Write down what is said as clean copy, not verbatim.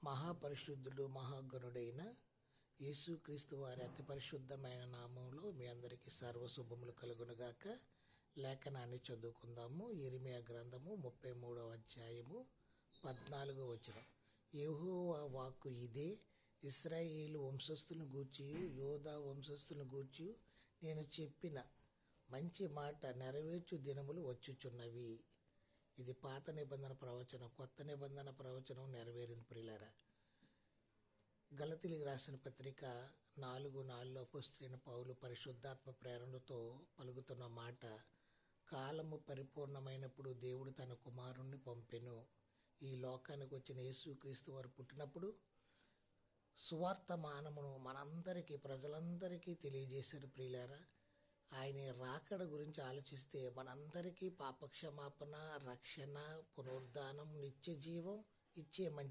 మహాపరిశుద్ధుడు మహాగణుడైన యేసుక్రీస్తు వారి అతి పరిశుద్ధమైన నామంలో మీ అందరికీ సర్వశుభములు కలుగునుగాక. లేఖనాన్ని చదువుకుందాము. ఇర్మీయా గ్రంథము 33వ అధ్యాయము 14వ వచనం. యెహోవా వాక్కు ఇదే, ఇశ్రాయేలు వంశస్థులను గూర్చి యోధా వంశస్థులను గూర్చి నేను చెప్పిన మంచి మాట నెరవేర్చు దినములు వచ్చుచున్నవి. ఇది పాత నిబంధన ప్రవచనం. కొత్త నిబంధన ప్రవచనం నెరవేరింది ప్రియులారా. గలతీయులకు రాసిన పత్రిక 4:4 అపోస్తలుడైన పౌలు పరిశుద్ధాత్మ ప్రేరణతో పలుకుతున్న మాట, కాలము పరిపూర్ణమైనప్పుడు దేవుడు తన కుమారుణ్ణి పంపెను. ఈ లోకానికి వచ్చిన యేసుక్రీస్తు వారు పుట్టినప్పుడు సువార్తమానమును మనందరికీ, ప్రజలందరికీ తెలియజేశారు ప్రియులారా. ఆయన రాకడ గురించి ఆలోచిస్తే మనందరికీ పాపక్షమాపణ, రక్షణ, పునరుద్ధానం, నిత్య జీవం ఇచ్చే మంచి